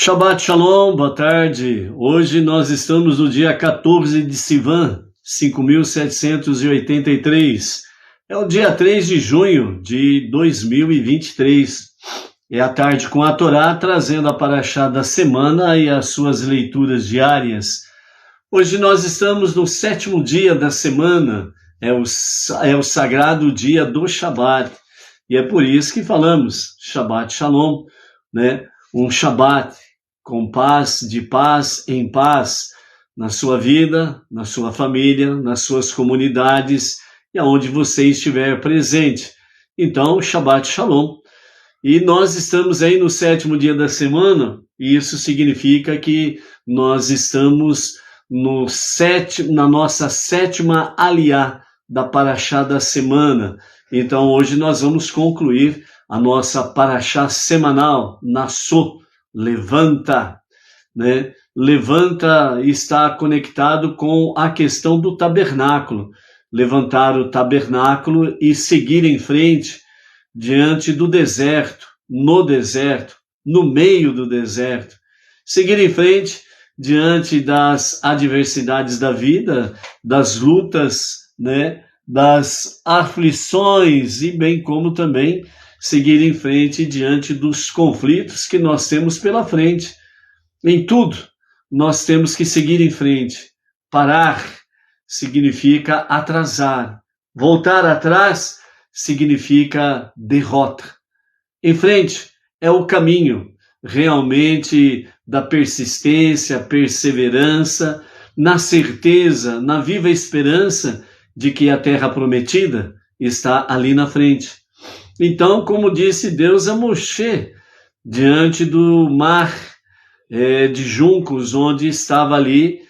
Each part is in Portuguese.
Shabbat Shalom, boa tarde. Hoje nós estamos no dia 14 de Sivan, 5.783. É o dia 3 de junho de 2023. É a tarde com a Torá, trazendo a paraxá da semana e as suas leituras diárias. Hoje nós estamos no 7º dia da semana, é o sagrado dia do Shabbat. E é por isso que falamos Shabbat Shalom, né? Um Shabbat com paz, de paz em paz, na sua vida, na sua família, nas suas comunidades e aonde você estiver presente. Então, Shabbat Shalom. E nós estamos aí no 7º dia da semana, e isso significa que nós estamos na nossa 7ª aliá da paraxá da semana. Então, hoje nós vamos concluir a nossa paraxá semanal, Nassô, levanta, né? Levanta está conectado com a questão do tabernáculo, levantar o tabernáculo e seguir em frente diante do deserto, no meio do deserto, seguir em frente diante das adversidades da vida, das lutas, né? Das aflições e bem como também seguir em frente diante dos conflitos que nós temos pela frente. Em tudo, nós temos que seguir em frente. Parar significa atrasar. Voltar atrás significa derrota. Em frente é o caminho realmente da persistência, perseverança, na certeza, na viva esperança de que a terra prometida está ali na frente. Então, como disse Deus a Moshe, diante do mar de juncos, onde estava ali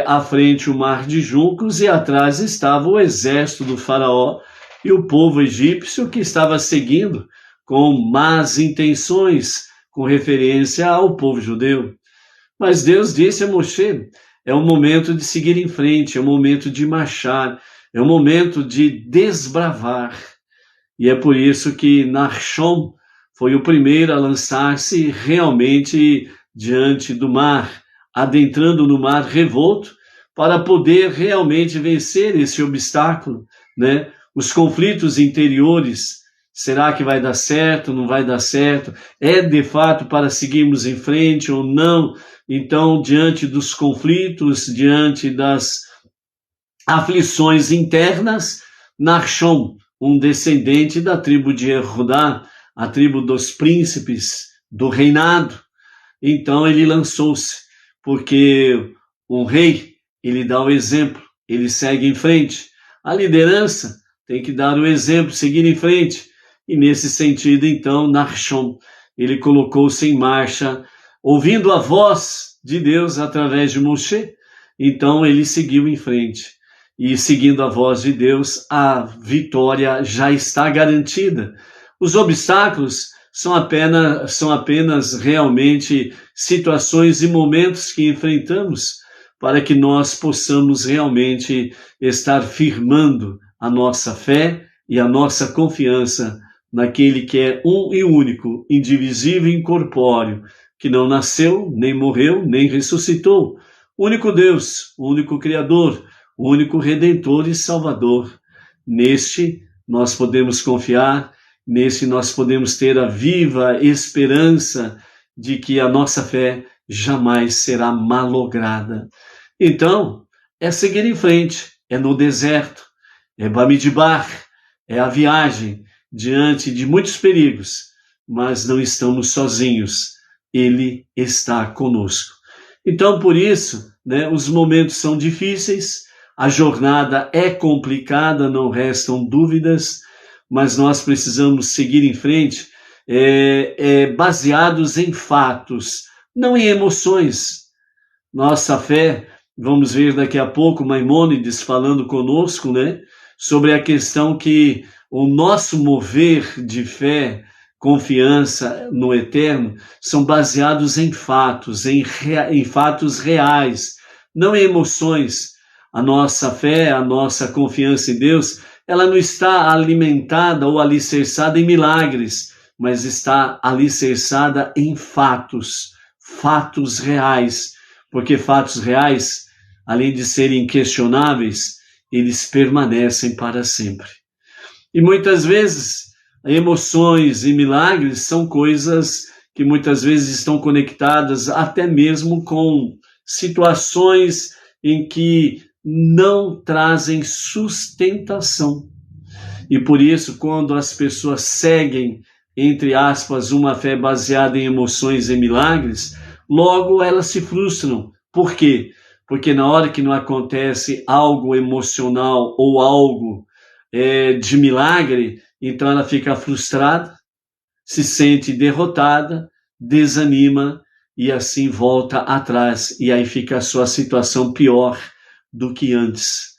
à frente o mar de juncos e atrás estava o exército do faraó e o povo egípcio que estava seguindo com más intenções com referência ao povo judeu. Mas Deus disse a Moshe, é o momento de seguir em frente, é o momento de marchar, é o momento de desbravar. E é por isso que Nachshon foi o primeiro a lançar-se realmente diante do mar, adentrando no mar revolto, para poder realmente vencer esse obstáculo, né? Os conflitos interiores, será que vai dar certo, não vai dar certo? É de fato para seguirmos em frente ou não? Então, diante dos conflitos, diante das aflições internas, Nachshon, um descendente da tribo de Erudá, a tribo dos príncipes do reinado. Então ele lançou-se, porque um rei, ele dá o exemplo, ele segue em frente. A liderança tem que dar o exemplo, seguir em frente. E nesse sentido, então, Nachshon, ele colocou-se em marcha, ouvindo a voz de Deus através de Moshe. Então ele seguiu em frente. E seguindo a voz de Deus, a vitória já está garantida. Os obstáculos são apenas realmente situações e momentos que enfrentamos para que nós possamos realmente estar firmando a nossa fé e a nossa confiança naquele que é um e único, indivisível e incorpóreo, que não nasceu, nem morreu, nem ressuscitou. O único Deus, o único Criador, o único Redentor e Salvador. Neste nós podemos confiar, neste nós podemos ter a viva esperança de que a nossa fé jamais será malograda. Então, é seguir em frente, é no deserto, é Bamidbar, é a viagem diante de muitos perigos, mas não estamos sozinhos, Ele está conosco. Então, por isso, né, os momentos são difíceis, a jornada é complicada, não restam dúvidas, mas nós precisamos seguir em frente baseados em fatos, não em emoções. Nossa fé, vamos ver daqui a pouco Maimônides falando conosco, né, sobre a questão que o nosso mover de fé, confiança no eterno, são baseados em fatos, em fatos reais, não em emoções. A nossa fé, a nossa confiança em Deus, ela não está alimentada ou alicerçada em milagres, mas está alicerçada em fatos, fatos reais, porque fatos reais, além de serem questionáveis, eles permanecem para sempre. E muitas vezes, emoções e milagres são coisas que muitas vezes estão conectadas até mesmo com situações em que não trazem sustentação. E por isso, quando as pessoas seguem, entre aspas, uma fé baseada em emoções e milagres, logo elas se frustram. Por quê? Porque na hora que não acontece algo emocional ou algo de milagre, então ela fica frustrada, se sente derrotada, desanima e assim volta atrás. E aí fica a sua situação pior do que antes.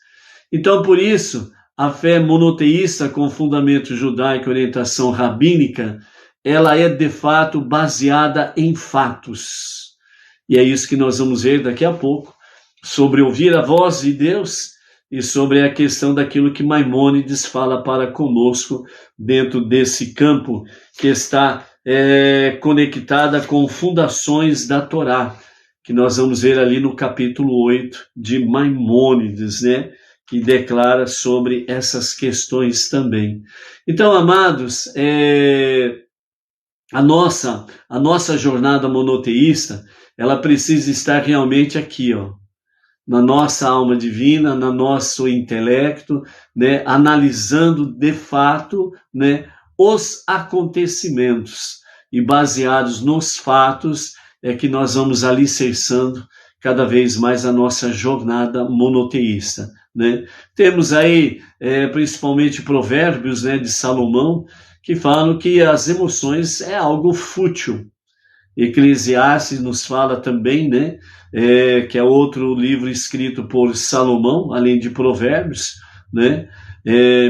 Então, por isso, a fé monoteísta com fundamento judaico e orientação rabínica, ela é de fato baseada em fatos. E é isso que nós vamos ver daqui a pouco, sobre ouvir a voz de Deus e sobre a questão daquilo que Maimônides fala para conosco dentro desse campo que está conectada com fundações da Torá, que nós vamos ver ali no capítulo 8 de Maimônides, né? Que declara sobre essas questões também. Então, amados, a nossa jornada monoteísta, ela precisa estar realmente aqui, ó, na nossa alma divina, no nosso intelecto, né, analisando de fato, né, os acontecimentos, e baseados nos fatos é que nós vamos alicerçando cada vez mais a nossa jornada monoteísta, né? Temos aí principalmente provérbios, né, de Salomão, que falam que as emoções é algo fútil. Eclesiastes nos fala também, né, que é outro livro escrito por Salomão, além de Provérbios, né,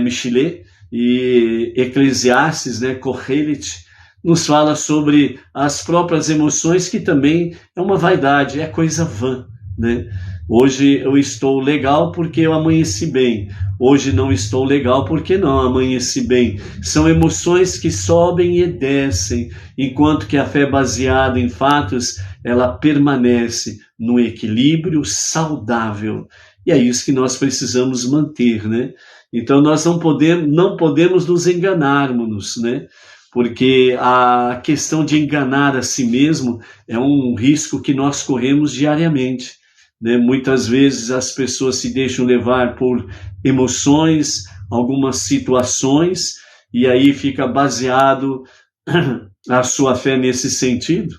Michelet, e Eclesiastes, né, Kohelet, nos fala sobre as próprias emoções, que também é uma vaidade, é coisa vã, né? Hoje eu estou legal porque eu amanheci bem. Hoje não estou legal porque não amanheci bem. São emoções que sobem e descem, enquanto que a fé baseada em fatos, ela permanece no equilíbrio saudável. E é isso que nós precisamos manter, né? Então nós não podemos nos enganarmos, né? Porque a questão de enganar a si mesmo é um risco que nós corremos diariamente, né? Muitas vezes as pessoas se deixam levar por emoções, algumas situações, e aí fica baseado a sua fé nesse sentido.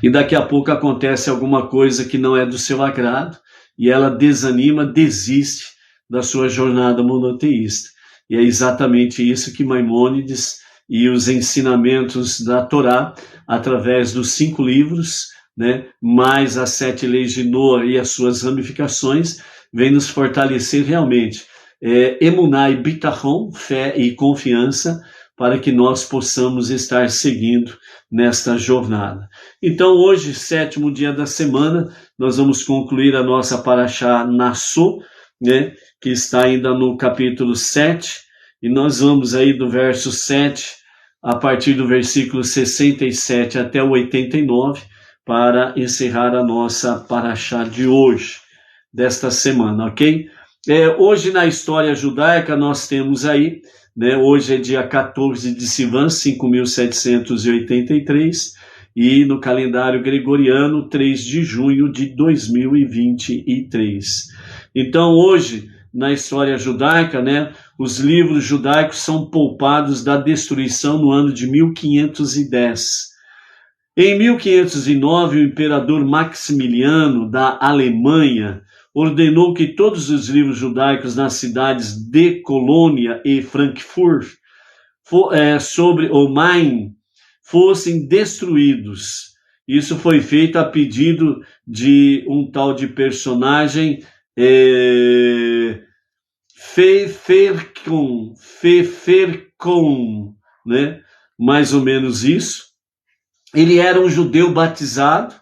E daqui a pouco acontece alguma coisa que não é do seu agrado, e ela desanima, desiste da sua jornada monoteísta. E é exatamente isso que Maimônides e os ensinamentos da Torá, através dos 5 livros, né, mais as 7 leis de Noa e as suas ramificações, vem nos fortalecer realmente. Emuná e bitachon, fé e confiança, para que nós possamos estar seguindo nesta jornada. Então hoje, 7º dia da semana, nós vamos concluir a nossa Parashá Nassô, né, que está ainda no capítulo 7, e nós vamos aí do verso 7, a partir do versículo 67 até o 89, para encerrar a nossa Parashá de hoje, desta semana, ok? Hoje na história judaica nós temos aí, né, hoje é dia 14 de Sivan, 5.783, e no calendário gregoriano, 3 de junho de 2023. Então hoje, na história judaica, né, os livros judaicos são poupados da destruição no ano de 1510. Em 1509, o imperador Maximiliano, da Alemanha, ordenou que todos os livros judaicos nas cidades de Colônia e Frankfurt, sobre o Main, fossem destruídos. Isso foi feito a pedido de um tal de personagem, Pfefferkorn, né? Mais ou menos isso. Ele era um judeu batizado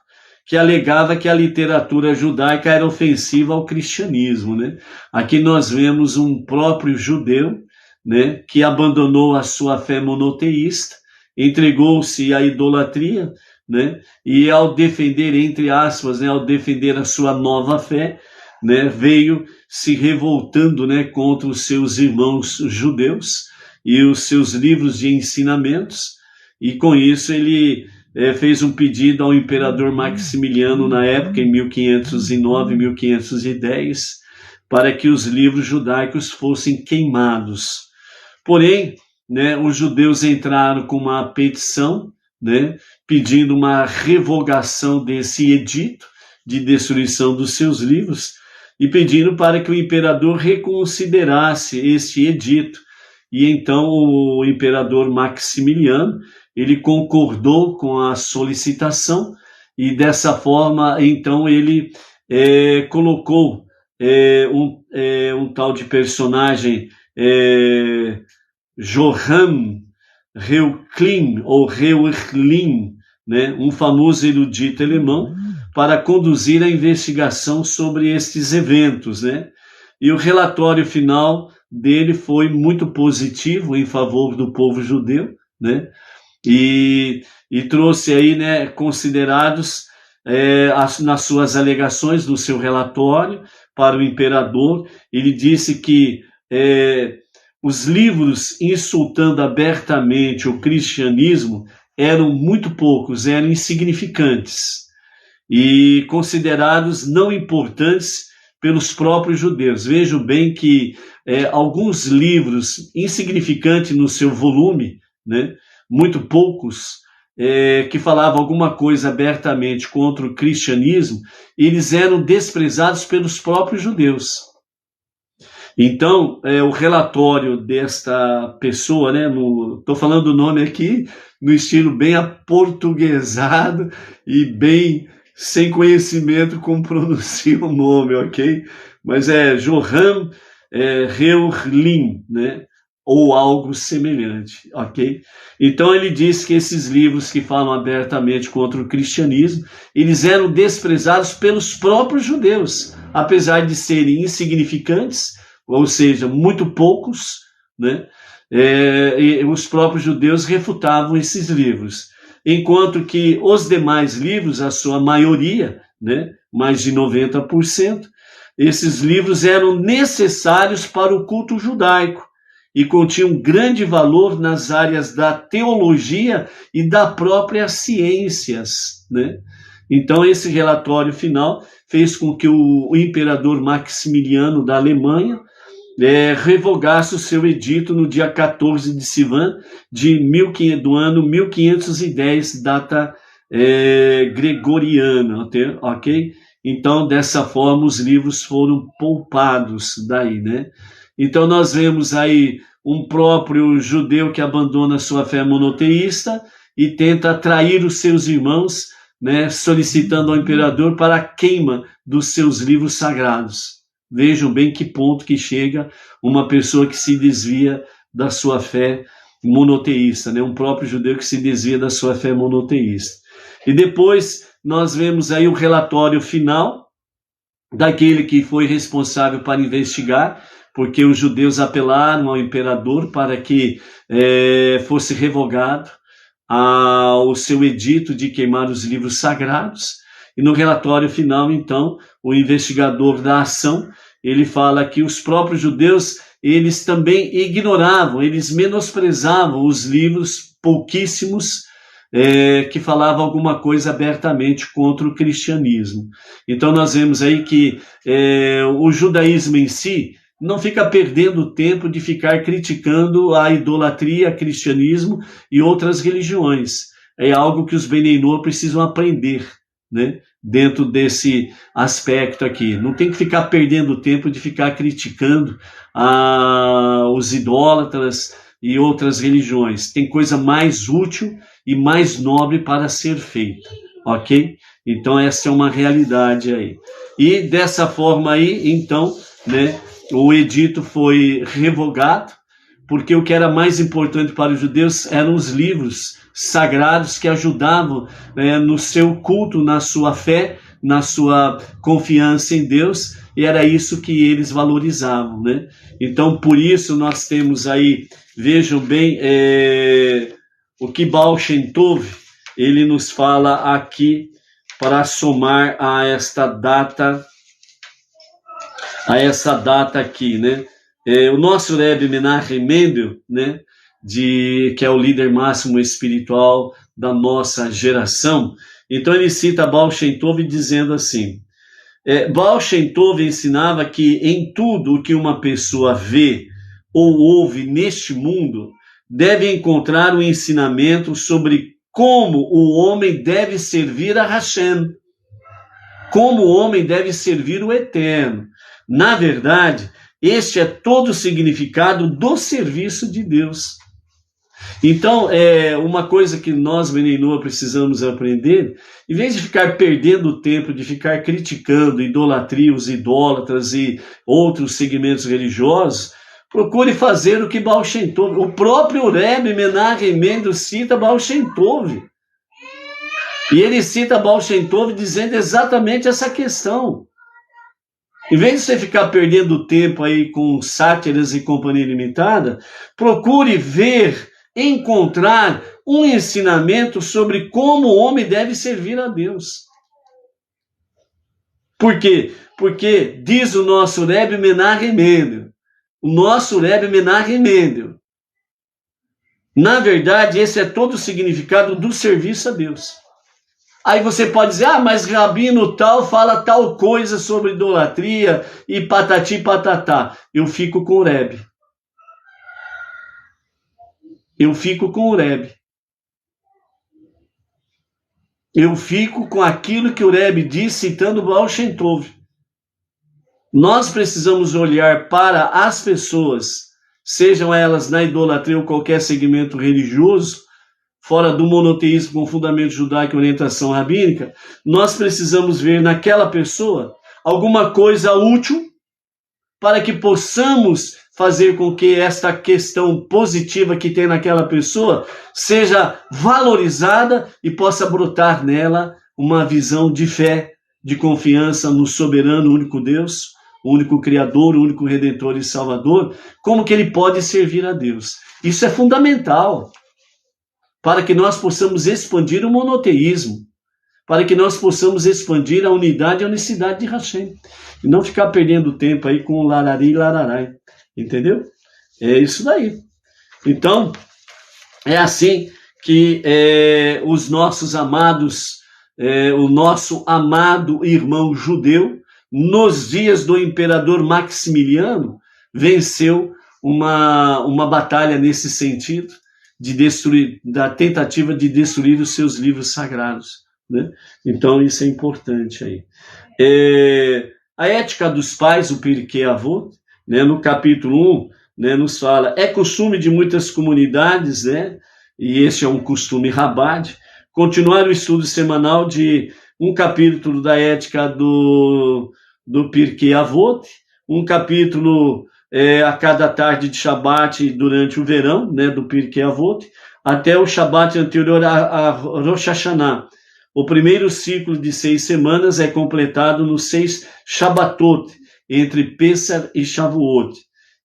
que alegava que a literatura judaica era ofensiva ao cristianismo, né? Aqui nós vemos um próprio judeu, né, que abandonou a sua fé monoteísta, entregou-se à idolatria, né? E ao defender, entre aspas, né, ao defender a sua nova fé, né, veio se revoltando, né, contra os seus irmãos judeus e os seus livros de ensinamentos, e com isso ele fez um pedido ao imperador Maximiliano na época, em 1509, 1510, para que os livros judaicos fossem queimados. Porém, né, os judeus entraram com uma petição, né, pedindo uma revogação desse edito de destruição dos seus livros e pedindo para que o imperador reconsiderasse este edito. E então o imperador Maximiliano, ele concordou com a solicitação e dessa forma, então, ele colocou um tal de personagem, Johann Reuchlin, ou Reuchlin, né, um famoso erudito alemão, para conduzir a investigação sobre estes eventos, né? E o relatório final dele foi muito positivo em favor do povo judeu, né? E trouxe aí, né, considerados nas suas alegações do seu relatório para o imperador. Ele disse que os livros insultando abertamente o cristianismo eram muito poucos, eram insignificantes e considerados não importantes pelos próprios judeus. Vejam bem que alguns livros insignificantes no seu volume, né, muito poucos, que falavam alguma coisa abertamente contra o cristianismo, eles eram desprezados pelos próprios judeus. Então, o relatório desta pessoa, né, estou falando o nome aqui no estilo bem aportuguesado e bem sem conhecimento como pronuncia o nome, ok? Mas é Johann Reuchlin, né? Ou algo semelhante, ok? Então ele diz que esses livros que falam abertamente contra o cristianismo, eles eram desprezados pelos próprios judeus, apesar de serem insignificantes, ou seja, muito poucos, né? E os próprios judeus refutavam esses livros. Enquanto que os demais livros, a sua maioria, né, mais de 90%, esses livros eram necessários para o culto judaico e continham grande valor nas áreas da teologia e da própria ciências, né? Então, esse relatório final fez com que o imperador Maximiliano da Alemanha revogasse o seu edito no dia 14 de Sivan do ano 1510, data gregoriana, ok? Então, dessa forma, os livros foram poupados daí, né? Então, nós vemos aí um próprio judeu que abandona sua fé monoteísta e tenta atrair os seus irmãos, né, solicitando ao imperador para a queima dos seus livros sagrados. Vejam bem que ponto que chega uma pessoa que se desvia da sua fé monoteísta, né? Um próprio judeu que se desvia da sua fé monoteísta. E depois nós vemos aí o relatório final daquele que foi responsável para investigar, porque os judeus apelaram ao imperador para que fosse revogado o seu edito de queimar os livros sagrados. E no relatório final, então, o investigador da ação, ele fala que os próprios judeus, eles também ignoravam, eles menosprezavam os livros pouquíssimos que falavam alguma coisa abertamente contra o cristianismo. Então nós vemos aí que o judaísmo em si não fica perdendo tempo de ficar criticando a idolatria, cristianismo e outras religiões. É algo que os Beneinor precisam aprender, né, dentro desse aspecto aqui. Não tem que ficar perdendo tempo de ficar criticando os idólatras e outras religiões. Tem coisa mais útil e mais nobre para ser feita, ok? Então essa é uma realidade aí. E dessa forma aí, então, né, o edito foi revogado, porque o que era mais importante para os judeus eram os livros sagrados que ajudavam no seu culto, na sua fé, na sua confiança em Deus, e era isso que eles valorizavam, né? Então, por isso, nós temos aí, vejam bem, o que Baal Shem Tov, ele nos fala aqui para somar a essa data aqui, né? O nosso Rebbe Menachem Mendel, né, que é o líder máximo espiritual da nossa geração, então ele cita Baal Shem Tov dizendo assim, Baal Shem Tov ensinava que em tudo o que uma pessoa vê ou ouve neste mundo, deve encontrar um ensinamento sobre como o homem deve servir a Hashem, como o homem deve servir o Eterno. Na verdade, este é todo o significado do serviço de Deus. Então, uma coisa que nós, Bnei Noach, precisamos aprender, em vez de ficar perdendo tempo, de ficar criticando idolatria, os idólatras e outros segmentos religiosos, procure fazer o que Baal Shem Tov, o próprio Rebbe Menachem Mendel cita Baal Shem Tov. E ele cita Baal Shem Tov dizendo exatamente essa questão. Em vez de você ficar perdendo tempo aí com sátiras e companhia limitada, procure ver, encontrar um ensinamento sobre como o homem deve servir a Deus. Por quê? Porque diz o nosso Rebbe Menachem Mendel, na verdade, esse é todo o significado do serviço a Deus. Aí você pode dizer, mas rabino tal fala tal coisa sobre idolatria e patati patatá. Eu fico com o Rebbe. Eu fico com aquilo que o Rebbe diz, citando Baal Shem Tov. Nós precisamos olhar para as pessoas, sejam elas na idolatria ou qualquer segmento religioso, fora do monoteísmo com fundamento judaico e orientação rabínica, nós precisamos ver naquela pessoa alguma coisa útil para que possamos fazer com que esta questão positiva que tem naquela pessoa seja valorizada e possa brotar nela uma visão de fé, de confiança no soberano, único Deus, o único Criador, o único Redentor e Salvador, como que ele pode servir a Deus. Isso é fundamental para que nós possamos expandir o monoteísmo, para que nós possamos expandir a unidade e a unicidade de Hashem, e não ficar perdendo tempo aí com larari e lararai, entendeu? É isso daí. Então, é assim que os nossos amados, o nosso amado irmão judeu, nos dias do imperador Maximiliano, venceu uma batalha nesse sentido, da tentativa de destruir os seus livros sagrados, né? Então isso é importante aí. A ética dos pais, o Pirkei Avot, né, no capítulo 1, né, nos fala, é costume de muitas comunidades, né, e esse é um costume rabádico, continuar o estudo semanal de um capítulo da ética do Pirkei Avot, um capítulo a cada tarde de Shabat durante o verão, né, do Pirkei Avot, até o Shabat anterior a Rosh Hashanah. O primeiro ciclo de 6 semanas é completado nos 6 Shabatot, entre Pesach e Shavuot.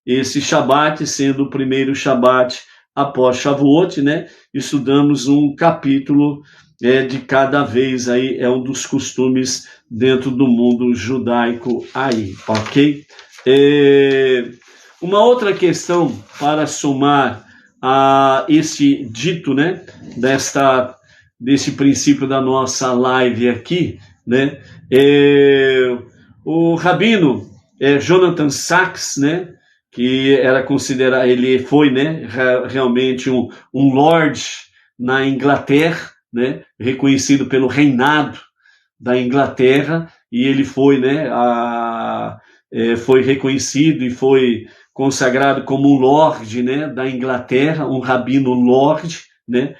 Esse Shabat sendo o primeiro Shabat após Shavuot, né, estudamos um capítulo de cada vez, aí é um dos costumes dentro do mundo judaico aí, ok? Uma outra questão para somar a esse dito, né, desse princípio da nossa live aqui, né, o rabino Jonathan Sacks, né, que era considerado, ele foi, né, realmente um lord na Inglaterra, né, reconhecido pelo reinado da Inglaterra, e ele foi, né, foi reconhecido e foi consagrado como um lorde, né, da Inglaterra, um rabino lorde, né,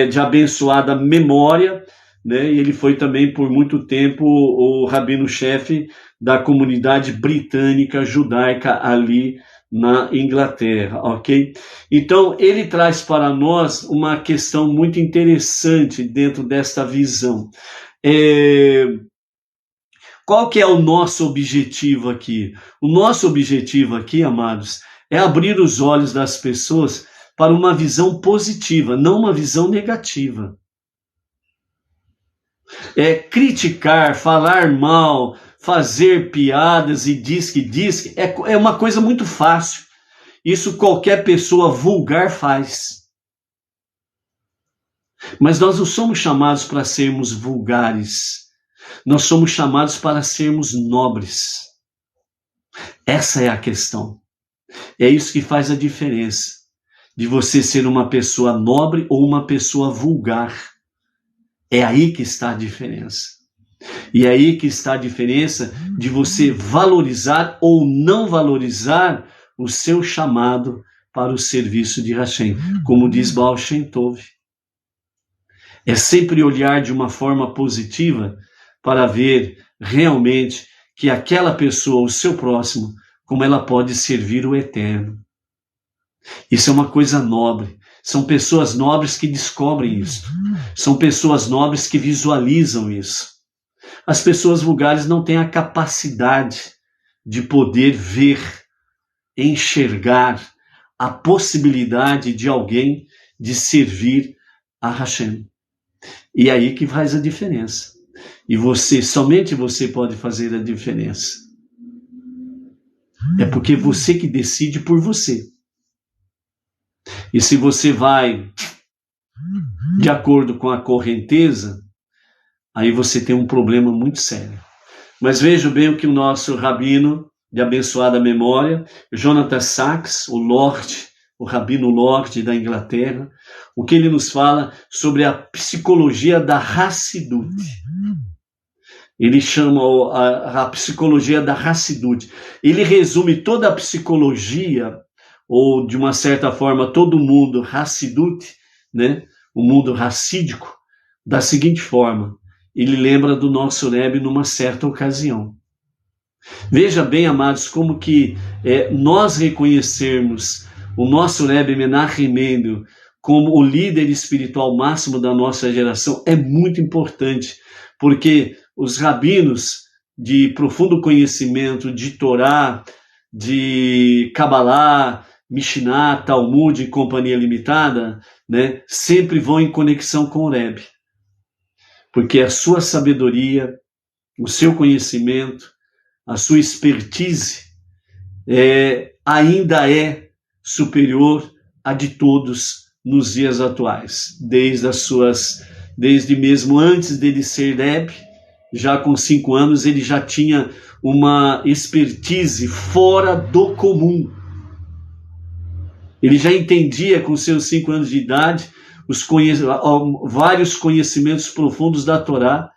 de abençoada memória, né, e ele foi também por muito tempo o rabino-chefe da comunidade britânica judaica ali na Inglaterra, ok? Então, ele traz para nós uma questão muito interessante dentro desta visão. Qual que é o nosso objetivo aqui? O nosso objetivo aqui, amados, é abrir os olhos das pessoas para uma visão positiva, não uma visão negativa. Criticar, falar mal, fazer piadas e diz que é uma coisa muito fácil. Isso qualquer pessoa vulgar faz. Mas nós não somos chamados para sermos vulgares. Nós somos chamados para sermos nobres. Essa é a questão. É isso que faz a diferença de você ser uma pessoa nobre ou uma pessoa vulgar. É aí que está a diferença. E é aí que está a diferença de você valorizar ou não valorizar o seu chamado para o serviço de Hashem. Como diz Baal Shem Tov. É sempre olhar de uma forma positiva para ver realmente que aquela pessoa, o seu próximo, como ela pode servir o Eterno. Isso é uma coisa nobre. São pessoas nobres que descobrem isso. São pessoas nobres que visualizam isso. As pessoas vulgares não têm a capacidade de poder ver, enxergar a possibilidade de alguém de servir a Hashem. E é aí que faz a diferença. E somente você pode fazer a diferença. É porque você que decide por você. E se você vai de acordo com a correnteza, aí você tem um problema muito sério. Mas veja bem o que o nosso rabino de abençoada memória, Jonathan Sacks, o rabino Lorde da Inglaterra, o que ele nos fala sobre a psicologia da Hassidut. Ele chama a psicologia da Hassidut. Ele resume toda a psicologia, ou de uma certa forma todo o mundo Hassidut, né? O mundo racídico, da seguinte forma. Ele lembra do nosso Rebbe numa certa ocasião. Veja bem, amados, como que nós reconhecermos o nosso Rebbe Menachem Mendel como o líder espiritual máximo da nossa geração é muito importante, porque os rabinos de profundo conhecimento de Torá, de Kabbalah, Mishnah, Talmud e Companhia Limitada, né, sempre vão em conexão com o Rebbe. Porque a sua sabedoria, o seu conhecimento, a sua expertise ainda é superior à de todos nos dias atuais. Desde mesmo antes dele ser Rebbe, já com 5 anos, ele já tinha uma expertise fora do comum. Ele já entendia com seus 5 anos de idade vários conhecimentos profundos da Torá,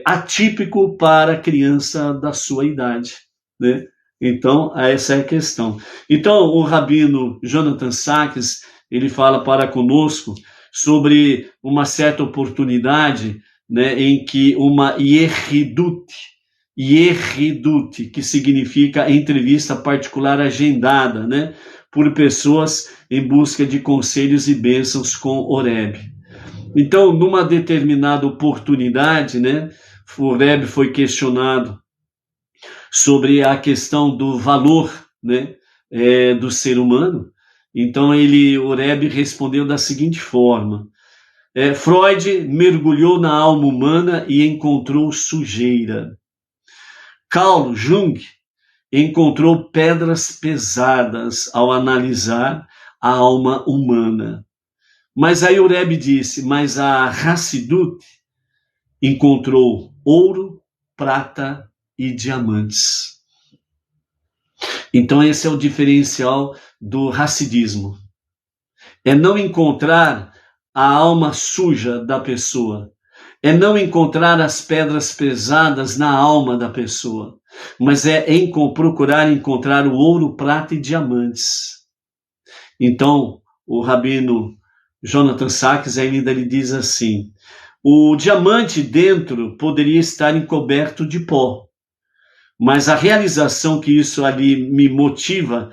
atípico para a criança da sua idade, né? Então, essa é a questão. Então, o rabino Jonathan Sacks, ele fala para conosco sobre uma certa oportunidade, né, em que uma yehidut, que significa entrevista particular agendada, né, por pessoas em busca de conselhos e bênçãos com o Rebbe. Então, numa determinada oportunidade, né, o Rebbe foi questionado sobre a questão do valor, né, do ser humano. Então, o Rebbe respondeu da seguinte forma: Freud mergulhou na alma humana e encontrou sujeira. Carl Jung encontrou pedras pesadas ao analisar a alma humana. Mas aí o Rebbe disse, mas a Hassidut encontrou ouro, prata e diamantes. Então esse é o diferencial do hassidismo. É não encontrar a alma suja da pessoa. É não encontrar as pedras pesadas na alma da pessoa. Mas procurar encontrar o ouro, prata e diamantes. Então, o rabino Jonathan Sacks ainda lhe diz assim: o diamante dentro poderia estar encoberto de pó, mas a realização que isso ali me motiva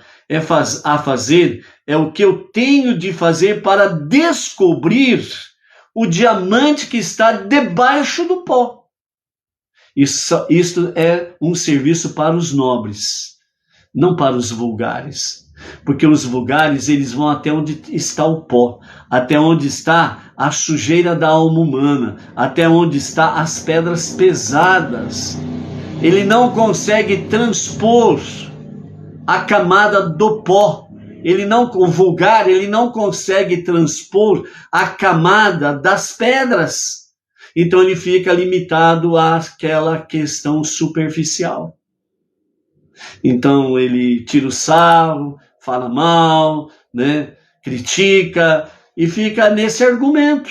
a fazer é o que eu tenho de fazer para descobrir o diamante que está debaixo do pó. Isto é um serviço para os nobres, não para os vulgares. Porque os vulgares, eles vão até onde está o pó, até onde está a sujeira da alma humana, até onde está as pedras pesadas. Ele não consegue transpor a camada do pó. O vulgar, ele não consegue transpor a camada das pedras. Então ele fica limitado àquela questão superficial. Então ele tira o sarro, fala mal, né? Critica e fica nesse argumento.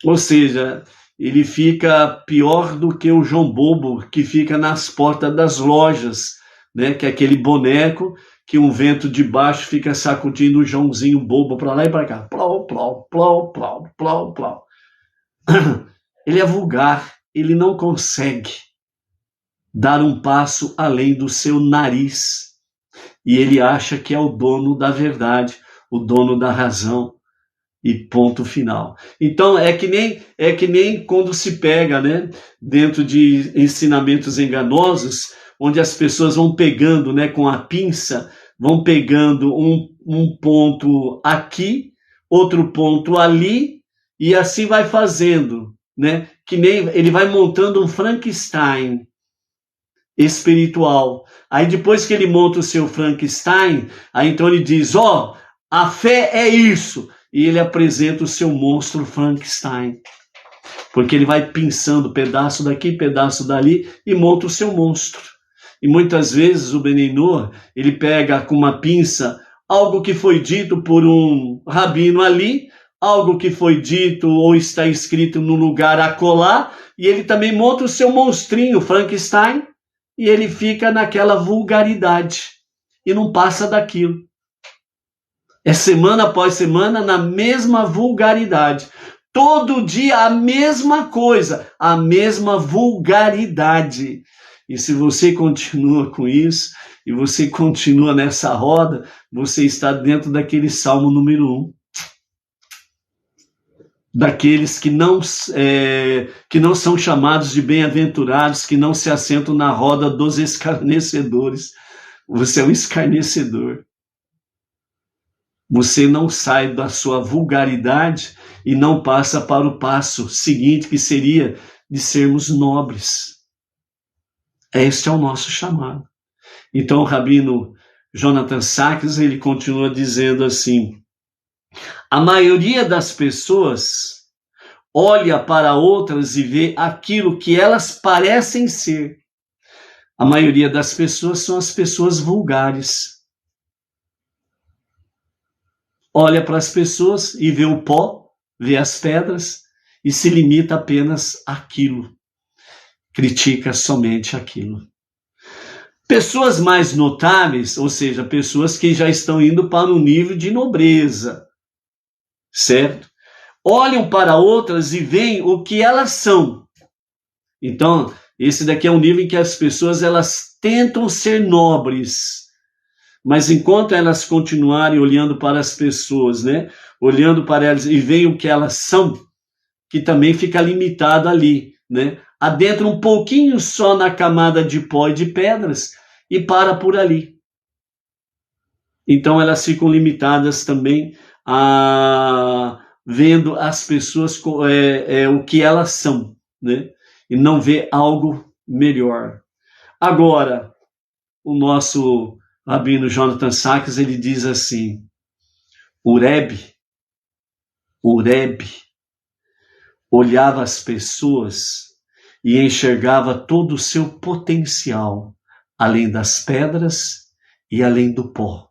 Ou seja, ele fica pior do que o João Bobo que fica nas portas das lojas, né? Que é aquele boneco que um vento de baixo fica sacudindo o Joãozinho bobo para lá e para cá. Plau, plau, plau, plau, plau, plau. Ele é vulgar, ele não consegue dar um passo além do seu nariz. E ele acha que é o dono da verdade, o dono da razão. E ponto final. Então é que nem quando se pega, né, dentro de ensinamentos enganosos, onde as pessoas vão pegando, né, com a pinça, vão pegando um ponto aqui, outro ponto ali, e assim vai fazendo, né? Que nem ele vai montando um Frankenstein espiritual. Aí depois que ele monta o seu Frankenstein, aí então ele diz, a fé é isso. E ele apresenta o seu monstro Frankenstein. Porque ele vai pinçando pedaço daqui, pedaço dali e monta o seu monstro. E muitas vezes o Benigno, ele pega com uma pinça algo que foi dito por um rabino ali, algo que foi dito ou está escrito no lugar acolá, e ele também monta o seu monstrinho Frankenstein, e ele fica naquela vulgaridade e não passa daquilo. É semana após semana na mesma vulgaridade. Todo dia a mesma coisa, a mesma vulgaridade. E se você continua com isso, e você continua nessa roda, você está dentro daquele Salmo número 1. Daqueles que não são chamados de bem-aventurados, que não se assentam na roda dos escarnecedores. Você é um escarnecedor. Você não sai da sua vulgaridade e não passa para o passo seguinte, que seria de sermos nobres. Este é o nosso chamado. Então o rabino Jonathan Sacks, ele continua dizendo assim, a maioria das pessoas olha para outras e vê aquilo que elas parecem ser. A maioria das pessoas são as pessoas vulgares. Olha para as pessoas e vê o pó, vê as pedras e se limita apenas àquilo. Critica somente aquilo. Pessoas mais notáveis, ou seja, pessoas que já estão indo para um nível de nobreza, certo? Olham para outras e veem o que elas são. Então, esse daqui é um nível em que as pessoas elas tentam ser nobres, mas enquanto elas continuarem olhando para as pessoas, né? Olhando para elas e veem o que elas são, que também fica limitado ali, né? Adentra um pouquinho só na camada de pó e de pedras e para por ali. Então elas ficam limitadas também a vendo as pessoas o que elas são, né? E não vê algo melhor. Agora, o nosso rabino Jonathan Sacks, ele diz assim, o Rebbe olhava as pessoas e enxergava todo o seu potencial, além das pedras e além do pó.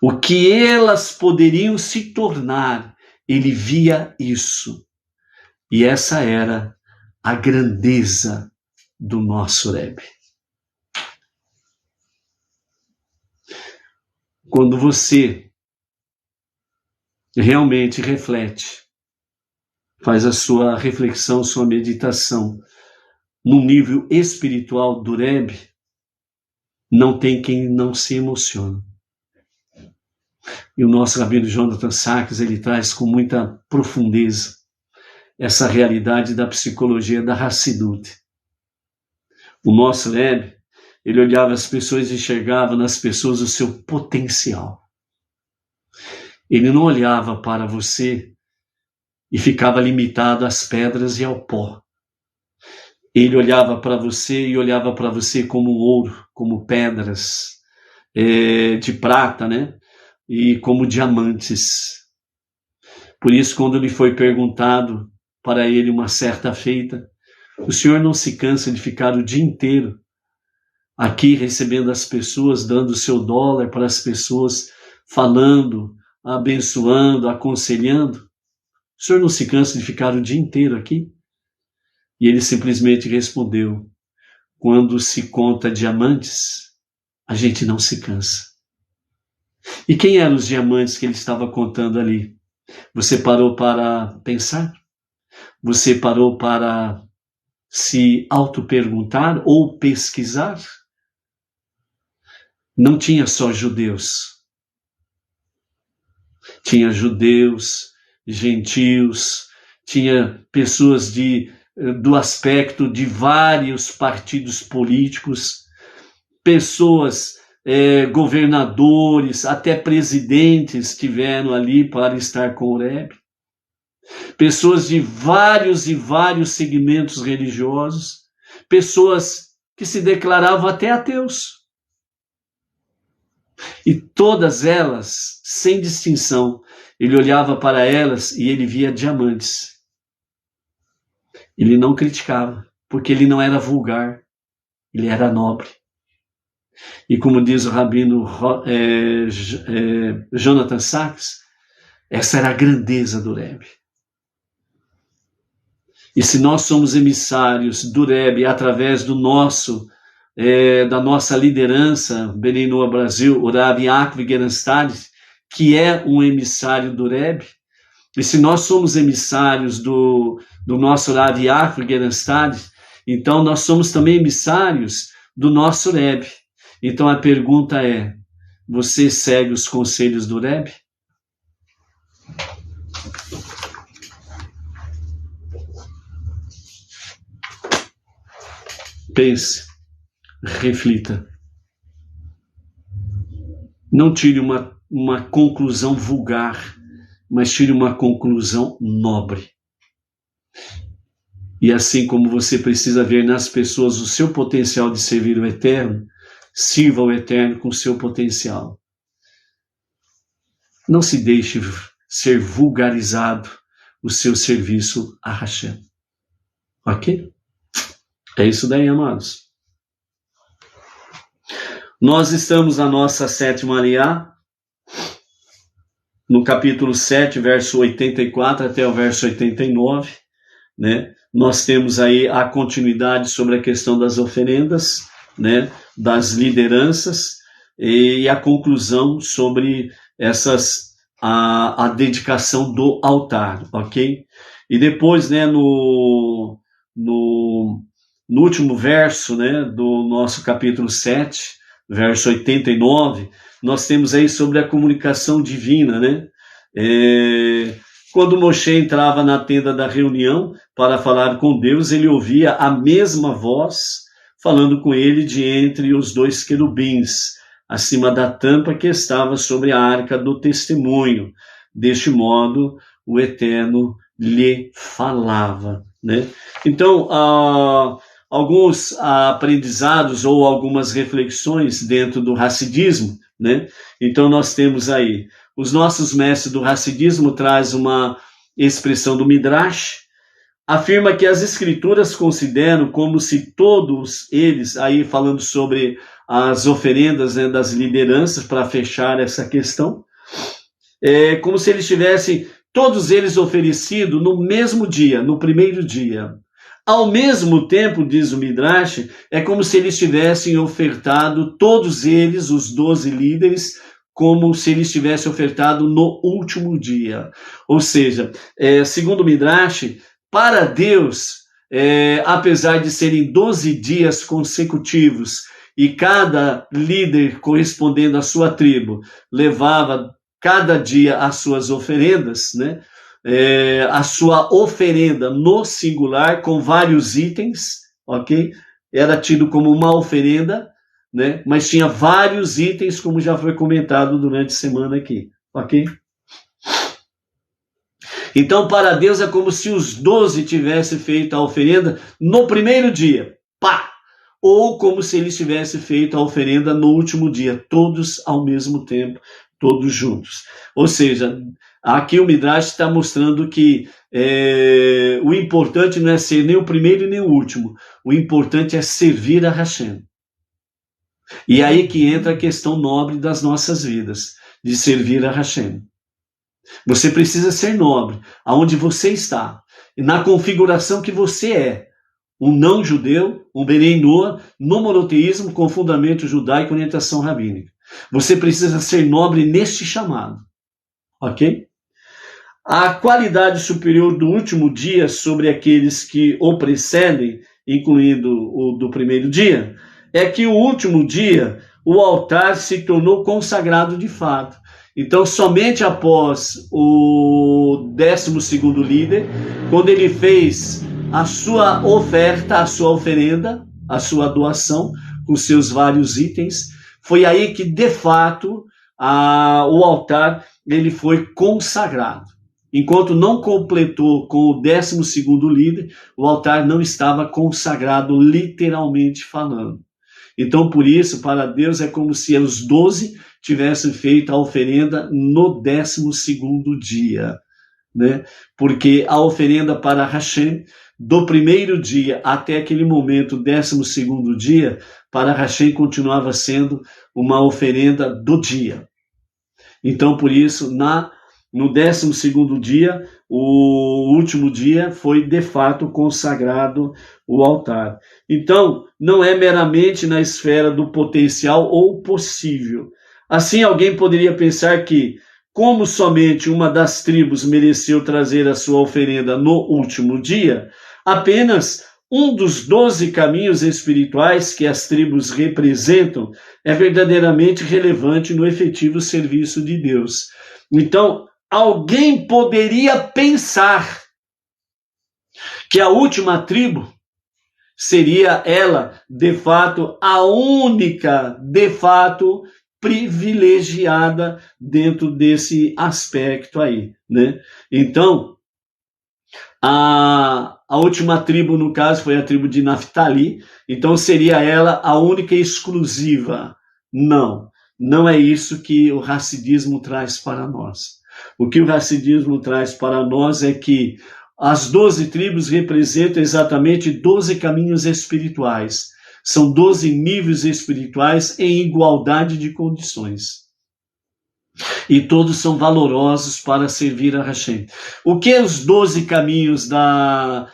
O que elas poderiam se tornar, ele via isso. E essa era a grandeza do nosso Rebbe. Quando você realmente reflete, faz a sua reflexão, sua meditação no nível espiritual do Rebbe, não tem quem não se emocione. E o nosso rabino Jonathan Sacks, ele traz com muita profundeza essa realidade da psicologia da Hassidut. O nosso Rebbe, Ele olhava as pessoas e enxergava nas pessoas o seu potencial. Ele não olhava para você e ficava limitado às pedras e ao pó. Ele olhava para você e olhava para você como ouro, como pedras de prata, né? E como diamantes. Por isso, quando lhe foi perguntado para ele uma certa feita, o Senhor não se cansa de ficar o dia inteiro aqui recebendo as pessoas, dando o seu dólar para as pessoas, falando, abençoando, aconselhando? O Senhor não se cansa de ficar o dia inteiro aqui? E ele simplesmente respondeu: quando se conta diamantes, a gente não se cansa. E quem eram os diamantes que ele estava contando ali? Você parou para pensar? Você parou para se auto-perguntar ou pesquisar? Não tinha só judeus. Tinha judeus, gentios, tinha pessoas do aspecto de vários partidos políticos, pessoas, governadores, até presidentes tiveram ali para estar com Horebe. Pessoas de vários e vários segmentos religiosos, pessoas que se declaravam até ateus. E todas elas, sem distinção, ele olhava para elas e ele via diamantes. Ele não criticava, porque ele não era vulgar, ele era nobre. E como diz o rabino Jonathan Sacks, essa era a grandeza do Rebbe. E se nós somos emissários do Rebbe através do da nossa liderança, Bnei Noach Brasil, o Rav Yaakov Gerenstad, que é um emissário do Rebbe, e se nós somos emissários do nosso Rav Yaakov Gerenstad, então nós somos também emissários do nosso Rebbe. Então a pergunta é: você segue os conselhos do Rebbe? Pense, reflita. Não tire uma conclusão vulgar, mas tire uma conclusão nobre. E assim como você precisa ver nas pessoas o seu potencial de servir o Eterno, sirva o Eterno com o seu potencial. Não se deixe ser vulgarizado o seu serviço a Hashem. Ok? É isso daí, amados. Nós estamos na nossa 7ª Aliá, no capítulo 7, verso 84 até o verso 89, né? Nós temos aí a continuidade sobre a questão das oferendas, né? Das lideranças, e a conclusão sobre a dedicação do altar, ok? E depois, né, no último verso, né, do nosso capítulo 7, verso 89, nós temos aí sobre a comunicação divina, né? Quando Moshe entrava na tenda da reunião para falar com Deus, ele ouvia a mesma voz falando com ele de entre os 2 querubins, acima da tampa que estava sobre a arca do testemunho. Deste modo, o Eterno lhe falava, né? Então, alguns aprendizados ou algumas reflexões dentro do Hassidismo, né? Então nós temos aí, os nossos mestres do Hassidismo traz uma expressão do Midrash, afirma que as escrituras consideram como se todos eles, aí falando sobre as oferendas, né, das lideranças, para fechar essa questão, como se eles tivessem, todos eles oferecido no mesmo dia, no primeiro dia. Ao mesmo tempo, diz o Midrash, é como se eles tivessem ofertado, todos eles, os 12 líderes, como se eles tivessem ofertado no último dia. Ou seja, segundo o Midrash, para Deus, apesar de serem 12 dias consecutivos, e cada líder correspondendo à sua tribo, levava cada dia as suas oferendas, né? A sua oferenda no singular, com vários itens, ok? Era tido como uma oferenda, né? Mas tinha vários itens, como já foi comentado durante a semana aqui, ok? Então, para Deus é como se os 12 tivessem feito a oferenda no primeiro dia, pá! Ou como se eles tivessem feito a oferenda no último dia, todos ao mesmo tempo, todos juntos. Ou seja, aqui o Midrash está mostrando que o importante não é ser nem o primeiro nem o último, o importante é servir a Hashem. E aí que entra a questão nobre das nossas vidas, de servir a Hashem. Você precisa ser nobre, aonde você está, e na configuração que você é. Um não-judeu, um Benei Noah, no monoteísmo com fundamento judaico e orientação rabínica. Você precisa ser nobre neste chamado, ok? A qualidade superior do último dia sobre aqueles que o precedem, incluindo o do primeiro dia, é que o último dia o altar se tornou consagrado de fato. Então, somente após o 12º líder, quando ele fez a sua oferta, a sua oferenda, a sua doação, com seus vários itens, foi aí que, de fato, o altar ele foi consagrado. Enquanto não completou com o 12º líder, o altar não estava consagrado, literalmente falando. Então, por isso, para Deus é como se os 12 tivessem feito a oferenda no 12º dia, né? Porque a oferenda para Hashem, do primeiro dia até aquele momento, 12º dia, para Hashem continuava sendo uma oferenda do dia. Então, por isso, no 12º dia, o último dia, foi de fato consagrado o altar. Então, não é meramente na esfera do potencial ou possível. Assim, alguém poderia pensar que, como somente uma das tribos mereceu trazer a sua oferenda no último dia, apenas um dos 12 caminhos espirituais que as tribos representam é verdadeiramente relevante no efetivo serviço de Deus. Então, alguém poderia pensar que a última tribo seria ela, de fato, a única, de fato, privilegiada dentro desse aspecto aí, né? Então, a última tribo, no caso, foi a tribo de Naftali, então seria ela a única e exclusiva. Não é isso que o Hassidismo traz para nós. O que o Hassidismo traz para nós é que as 12 tribos representam exatamente 12 caminhos espirituais. São 12 níveis espirituais em igualdade de condições. E todos são valorosos para servir a Hashem. O que é os 12 caminhos da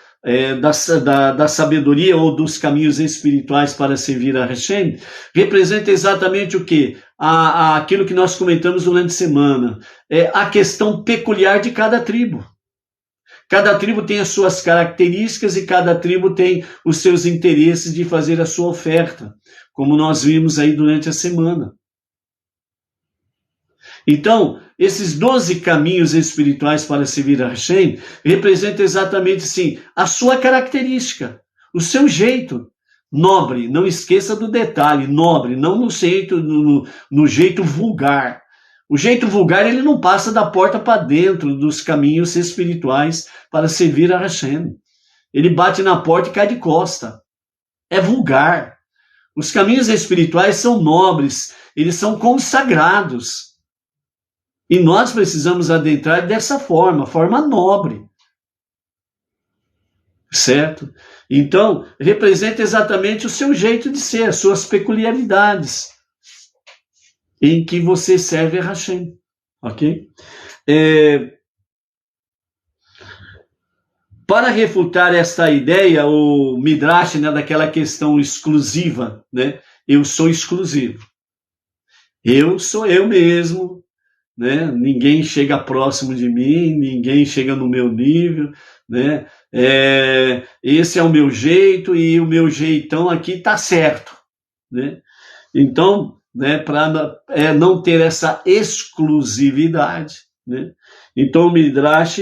sabedoria ou dos caminhos espirituais para servir a Hashem? Representa exatamente o quê? Aquilo que nós comentamos durante a semana. A questão peculiar de cada tribo. Cada tribo tem as suas características e cada tribo tem os seus interesses de fazer a sua oferta, como nós vimos aí durante a semana. Então, esses 12 caminhos espirituais para servir a Hashem representam exatamente, sim, a sua característica, o seu jeito nobre. Não esqueça do detalhe, nobre, não no jeito vulgar. O jeito vulgar, ele não passa da porta para dentro dos caminhos espirituais para servir a Hashem. Ele bate na porta e cai de costa. É vulgar. Os caminhos espirituais são nobres, eles são consagrados. E nós precisamos adentrar dessa forma nobre. Certo? Então, representa exatamente o seu jeito de ser, as suas peculiaridades, em que você serve a Hashem. Ok? Para refutar esta ideia, o Midrash, né, daquela questão exclusiva, né? Eu sou exclusivo. Eu sou eu mesmo, né? Ninguém chega próximo de mim, ninguém chega no meu nível, né? Esse é o meu jeito e o meu jeitão aqui está certo, né? Então, né, para não ter essa exclusividade, né? Então o Midrash,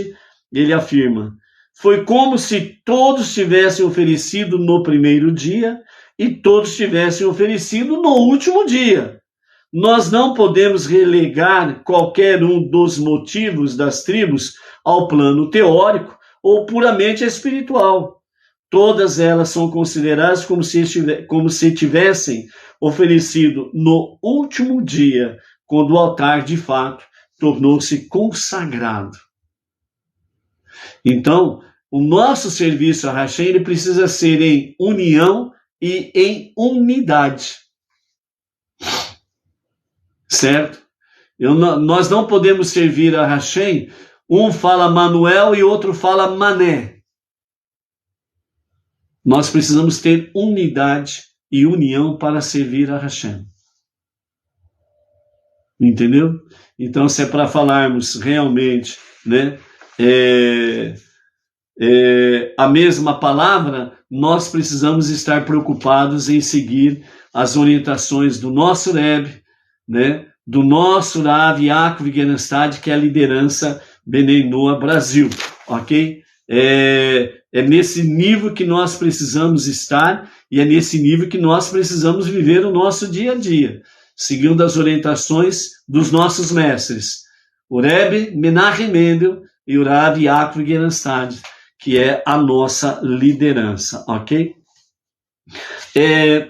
ele afirma: foi como se todos tivessem oferecido no primeiro dia e todos tivessem oferecido no último dia. Nós não podemos relegar qualquer um dos motivos das tribos ao plano teórico ou puramente espiritual. Todas elas são consideradas como se tivessem oferecido no último dia, quando o altar, de fato, tornou-se consagrado. Então, o nosso serviço a Hashem, ele precisa ser em união e em unidade. Certo? Nós não podemos servir a Hashem, um fala Manuel e outro fala Mané. Nós precisamos ter unidade e união para servir a Hashem. Entendeu? Então, se é para falarmos realmente, né, a mesma palavra, nós precisamos estar preocupados em seguir as orientações do nosso Rebbe, né, do nosso Rav Yaakov Gerenstad, que é a liderança Bnei Noah Brasil, ok? É nesse nível que nós precisamos estar e é nesse nível que nós precisamos viver o nosso dia a dia, seguindo as orientações dos nossos mestres, o Rebbe Menachem Mendel e o Rav Yaakov Gerenstad, que é a nossa liderança, ok?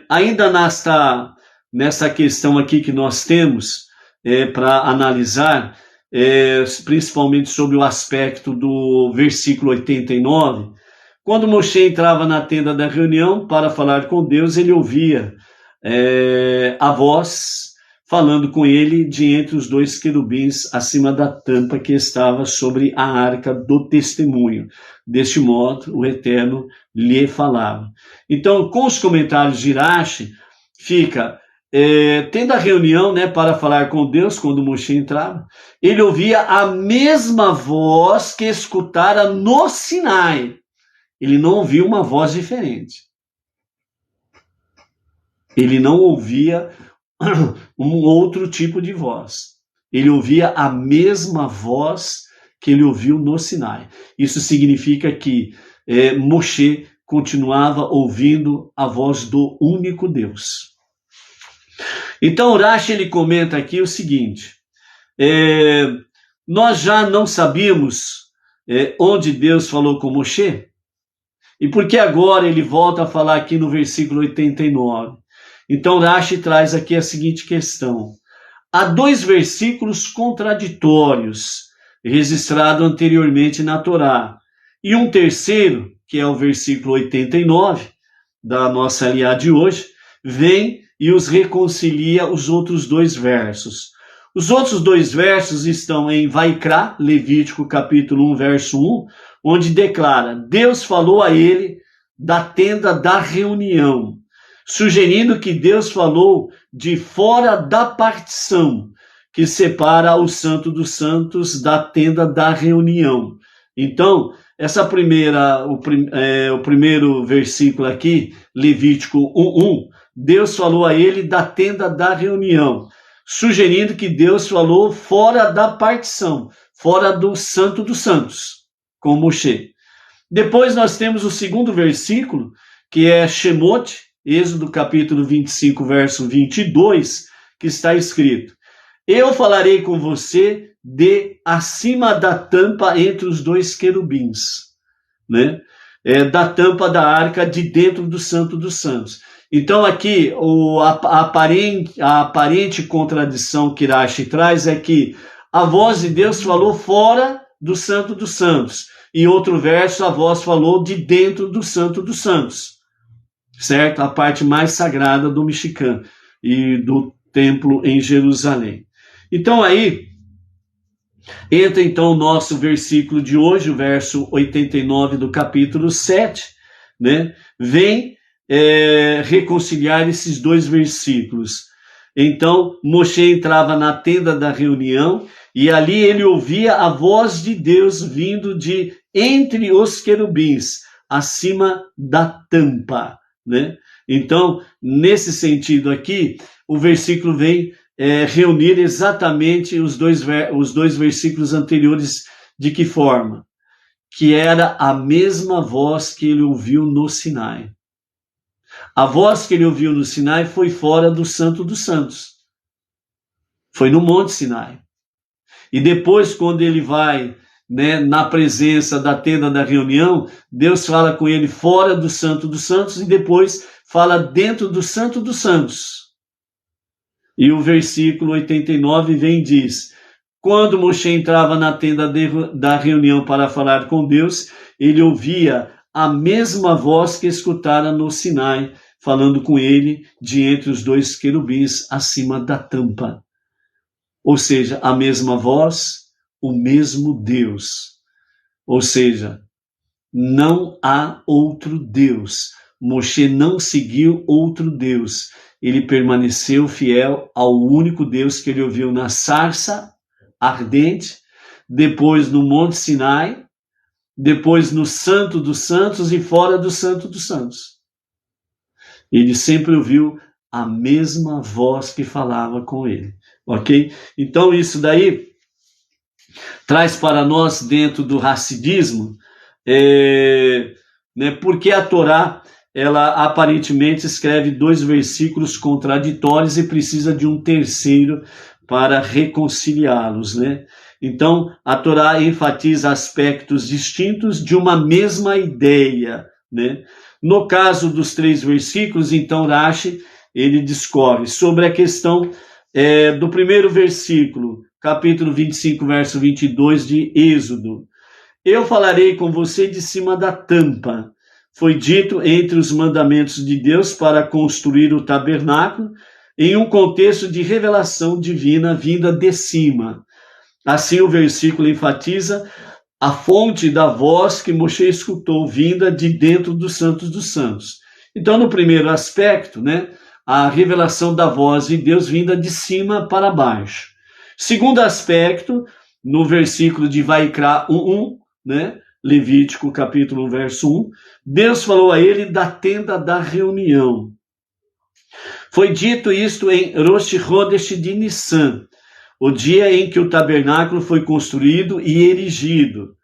Ainda nessa questão aqui que nós temos para analisar, principalmente sobre o aspecto do versículo 89, quando Moshe entrava na tenda da reunião para falar com Deus, ele ouvia a voz falando com ele de entre os dois querubins acima da tampa que estava sobre a arca do testemunho. Deste modo, o Eterno lhe falava. Então, com os comentários de Rashi, fica, tendo a reunião, né, para falar com Deus, quando Moshe entrava, ele ouvia a mesma voz que escutara no Sinai. Ele não ouvia uma voz diferente. Ele não ouvia um outro tipo de voz. Ele ouvia a mesma voz que ele ouviu no Sinai. Isso significa que Moshe continuava ouvindo a voz do único Deus. Então, Rashi, ele comenta aqui o seguinte, nós já não sabíamos onde Deus falou com Moshe? E por que agora ele volta a falar aqui no versículo 89? Então, Rashi traz aqui a seguinte questão. Há 2 versículos contraditórios registrados anteriormente na Torá. E um terceiro, que é o versículo 89, da nossa aliá de hoje, vem e os reconcilia os outros 2 versos. Os outros 2 versos estão em Vaikra, Levítico capítulo 1, verso 1, onde declara, Deus falou a ele da tenda da reunião, sugerindo que Deus falou de fora da partição, que separa o Santo dos Santos da tenda da reunião. Então, o primeiro versículo aqui, Levítico 1:1, Deus falou a ele da tenda da reunião, sugerindo que Deus falou fora da partição, fora do Santo dos Santos, com Moshe. Depois nós temos o segundo versículo, que é Shemot, Êxodo capítulo 25, verso 22, que está escrito, eu falarei com você de acima da tampa entre os 2 querubins, né? Da tampa da arca de dentro do Santo dos Santos. Então aqui, a aparente contradição que Rashi traz é que a voz de Deus falou fora do Santo dos Santos. E outro verso, a voz falou de dentro do Santo dos Santos. Certo? A parte mais sagrada do Mishkan e do templo em Jerusalém. Então aí, entra então o nosso versículo de hoje, o verso 89 do capítulo 7, né? Vem reconciliar esses 2 versículos. Então, Moshe entrava na tenda da reunião e ali ele ouvia a voz de Deus vindo de entre os querubins, acima da tampa, né? Então, nesse sentido aqui, o versículo vem reunir exatamente os dois versículos anteriores. De que forma? Que era a mesma voz que ele ouviu no Sinai. A voz que ele ouviu no Sinai foi fora do Santo dos Santos. Foi no Monte Sinai. E depois, quando ele vai, né, na presença da tenda da reunião, Deus fala com ele fora do Santo dos Santos e depois fala dentro do Santo dos Santos. E o versículo 89 vem e diz: quando Moshe entrava na tenda da reunião para falar com Deus, ele ouvia a mesma voz que escutara no Sinai, falando com ele de entre os dois querubins acima da tampa. Ou seja, a mesma voz, o mesmo Deus. Ou seja, não há outro Deus. Moshe não seguiu outro Deus. Ele permaneceu fiel ao único Deus que ele ouviu na sarça ardente, depois no Monte Sinai, depois no Santo dos Santos e fora do Santo dos Santos. Ele sempre ouviu a mesma voz que falava com ele. Ok? Então isso daí traz para nós, dentro do hassidismo, né, porque a Torá, ela aparentemente escreve 2 versículos contraditórios e precisa de um terceiro para reconciliá-los, né? Então, a Torá enfatiza aspectos distintos de uma mesma ideia, né? No caso dos 3 versículos, então, Rashi, ele discorre sobre a questão do primeiro versículo, capítulo 25, verso 22 de Êxodo. Eu falarei com você de cima da tampa. Foi dito entre os mandamentos de Deus para construir o tabernáculo em um contexto de revelação divina vinda de cima. Assim o versículo enfatiza a fonte da voz que Moshe escutou vinda de dentro dos Santos dos Santos. Então, no primeiro aspecto, né, a revelação da voz de Deus vinda de cima para baixo. Segundo aspecto, no versículo de Vaikra 1:1, né, Levítico capítulo 1, verso 1, Deus falou a ele da tenda da reunião. Foi dito isto em Rosh Chodesh de Nissan, o dia em que o tabernáculo foi construído e erigido,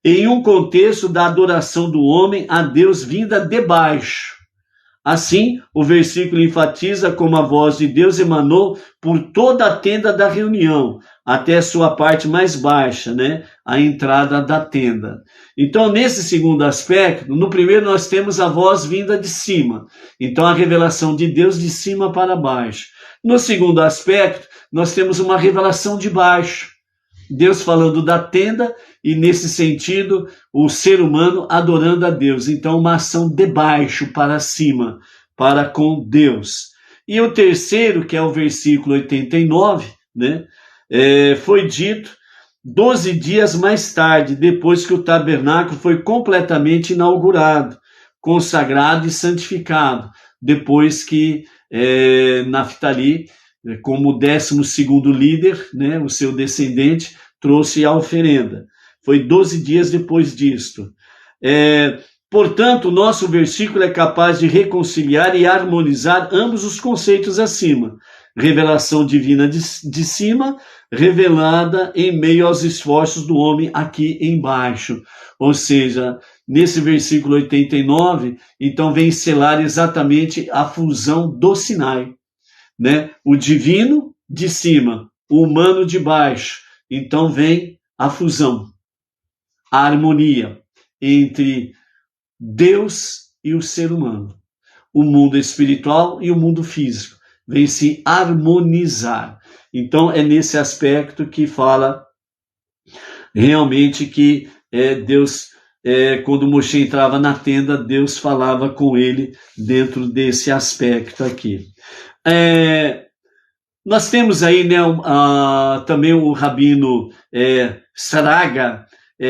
em um contexto da adoração do homem a Deus vinda de baixo. Assim, o versículo enfatiza como a voz de Deus emanou por toda a tenda da reunião, até a sua parte mais baixa, né? A entrada da tenda. Então, nesse segundo aspecto, no primeiro nós temos a voz vinda de cima. Então, a revelação de Deus de cima para baixo. No segundo aspecto, nós temos uma revelação de baixo. Deus falando da tenda e, nesse sentido, o ser humano adorando a Deus. Então, uma ação de baixo para cima, para com Deus. E o terceiro, que é o versículo 89, né, foi dito 12 dias mais tarde, depois que o tabernáculo foi completamente inaugurado, consagrado e santificado, depois que Naftali, como 12º líder, né, o seu descendente, trouxe a oferenda. Foi 12 dias depois disto. Portanto, o nosso versículo é capaz de reconciliar e harmonizar ambos os conceitos acima. Revelação divina de cima, revelada em meio aos esforços do homem aqui embaixo. Ou seja, nesse versículo 89, então vem selar exatamente a fusão do Sinai, né? O divino de cima, o humano de baixo. Então vem a fusão, a harmonia entre Deus e o ser humano, o mundo espiritual e o mundo físico, vem se harmonizar. Então é nesse aspecto que fala realmente que Deus, quando Moshe entrava na tenda, Deus falava com ele dentro desse aspecto aqui. Nós temos aí, né, também o rabino Saraga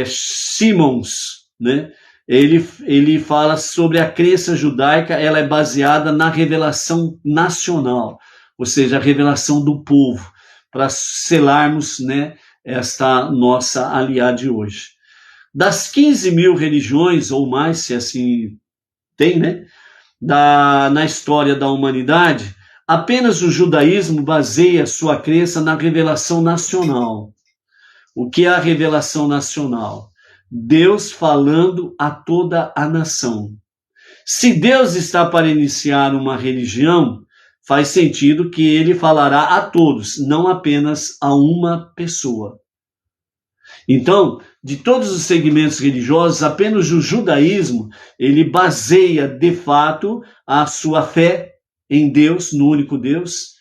Simons, né? Ele fala sobre a crença judaica, ela é baseada na revelação nacional, ou seja, a revelação do povo, para selarmos, né, esta nossa aliá de hoje. Das 15.000 religiões, ou mais, se assim tem, né, na história da humanidade, apenas o judaísmo baseia sua crença na revelação nacional. O que é a revelação nacional? Deus falando a toda a nação. Se Deus está para iniciar uma religião, faz sentido que ele falará a todos, não apenas a uma pessoa. Então, de todos os segmentos religiosos, apenas o judaísmo, ele baseia de fato a sua fé em Deus, no único Deus,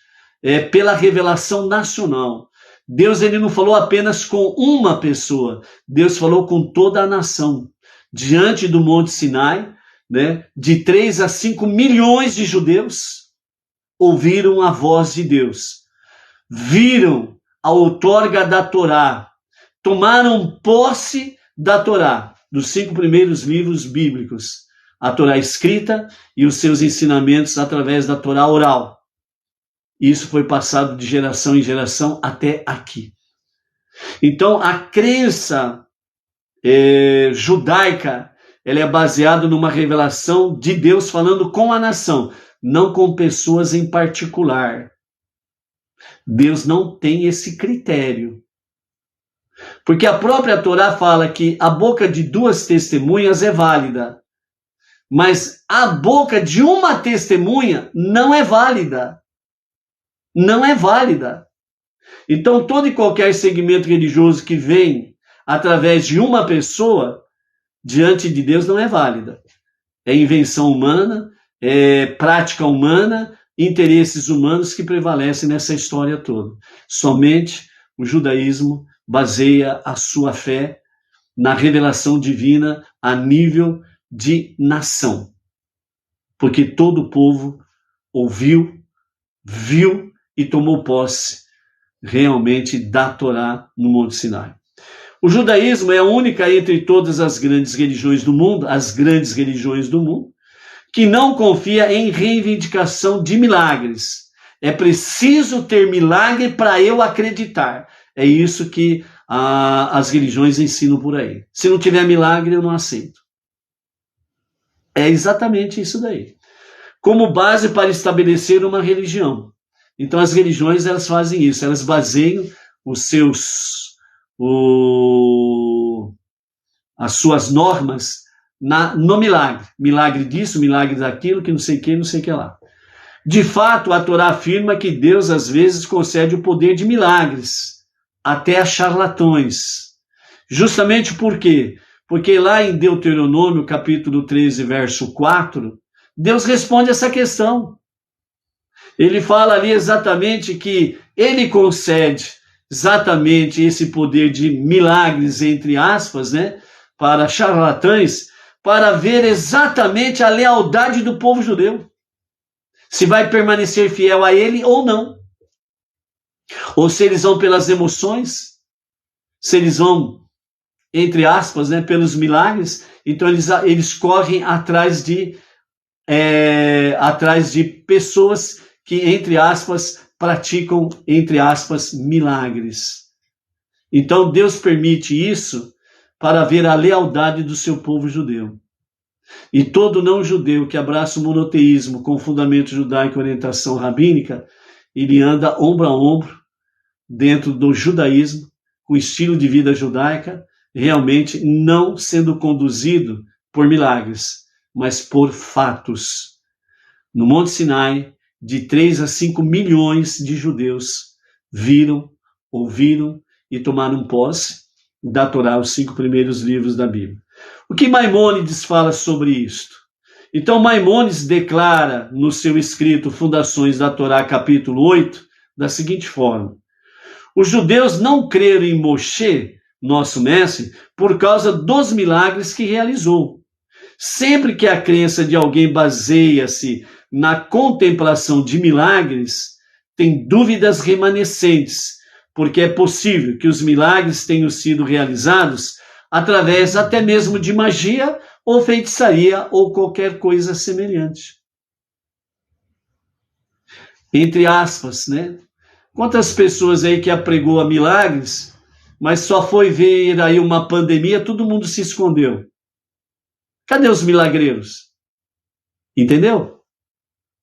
pela revelação nacional. Deus, ele não falou apenas com uma pessoa, Deus falou com toda a nação. Diante do Monte Sinai, né, de 3 a 5 milhões de judeus ouviram a voz de Deus, viram a outorga da Torá, tomaram posse da Torá, dos 5 primeiros livros bíblicos, a Torá escrita e os seus ensinamentos através da Torá oral. Isso foi passado de geração em geração até aqui. Então, a crença judaica, ela é baseada numa revelação de Deus falando com a nação, não com pessoas em particular. Deus não tem esse critério. Porque a própria Torá fala que a boca de 2 testemunhas é válida, mas a boca de uma testemunha não é válida. Não é válida. Então, todo e qualquer segmento religioso que vem através de uma pessoa, diante de Deus não é válida. É invenção humana, é prática humana, interesses humanos que prevalecem nessa história toda. Somente o judaísmo baseia a sua fé na revelação divina a nível de nação. Porque todo o povo ouviu, viu e tomou posse realmente da Torá no Monte Sinai. O judaísmo é a única entre todas as grandes religiões do mundo, que não confia em reivindicação de milagres. É preciso ter milagre para eu acreditar. É isso que as religiões ensinam por aí. Se não tiver milagre, eu não aceito. É exatamente isso daí. Como base para estabelecer uma religião. Então as religiões, elas fazem isso, elas baseiam as suas normas no milagre. Milagre disso, milagre daquilo, que não sei o que lá. De fato, a Torá afirma que Deus às vezes concede o poder de milagres, até a charlatões. Justamente por quê? Porque lá em Deuteronômio, capítulo 13, verso 4, Deus responde essa questão. Ele fala ali exatamente que ele concede exatamente esse poder de milagres, entre aspas, né, para charlatães, para ver exatamente a lealdade do povo judeu. Se vai permanecer fiel a ele ou não. Ou se eles vão pelas emoções, se eles vão, entre aspas, né, pelos milagres, então eles correm atrás de pessoas que, entre aspas, praticam, entre aspas, milagres. Então Deus permite isso para ver a lealdade do seu povo judeu. E todo não judeu que abraça o monoteísmo com fundamento judaico e orientação rabínica, ele anda ombro a ombro dentro do judaísmo, com estilo de vida judaica, realmente não sendo conduzido por milagres, mas por fatos. No Monte Sinai, de 3 a 5 milhões de judeus viram, ouviram e tomaram posse da Torá, os 5 primeiros livros da Bíblia. O que Maimônides fala sobre isto? Então Maimônides declara no seu escrito Fundações da Torá, capítulo 8, da seguinte forma: os judeus não creram em Moshe, nosso mestre, por causa dos milagres que realizou. Sempre que a crença de alguém baseia-se na contemplação de milagres, tem dúvidas remanescentes, porque é possível que os milagres tenham sido realizados através até mesmo de magia ou feitiçaria ou qualquer coisa semelhante. Entre aspas, né? Quantas pessoas aí que apregou a milagres, mas só foi ver aí uma pandemia, todo mundo se escondeu. Cadê os milagreiros? Entendeu?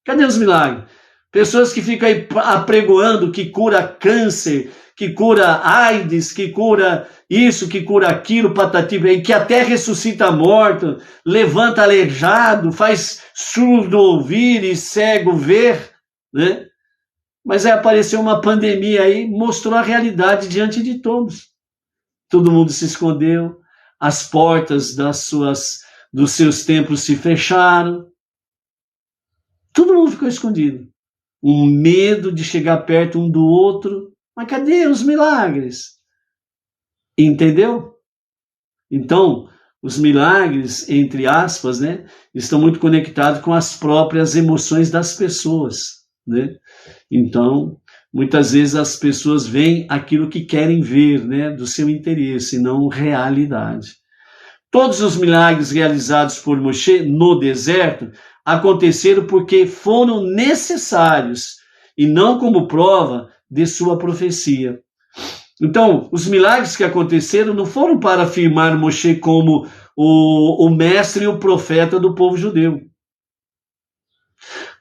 Cadê os milagres? Pessoas que ficam aí apregoando que cura câncer, que cura AIDS, que cura isso, que cura aquilo, patati, que até ressuscita morto, levanta aleijado, faz surdo ouvir e cego ver, né? Mas aí apareceu uma pandemia aí, mostrou a realidade diante de todos. Todo mundo se escondeu, as portas dos seus templos se fecharam, todo mundo ficou escondido. Um medo de chegar perto um do outro. Mas cadê os milagres? Entendeu? Então, os milagres, entre aspas, né, estão muito conectados com as próprias emoções das pessoas, né? Então, muitas vezes as pessoas veem aquilo que querem ver, né, do seu interesse, não realidade. Todos os milagres realizados por Moshe no deserto aconteceram porque foram necessários e não como prova de sua profecia. Então, os milagres que aconteceram não foram para afirmar Moshe como o mestre e o profeta do povo judeu.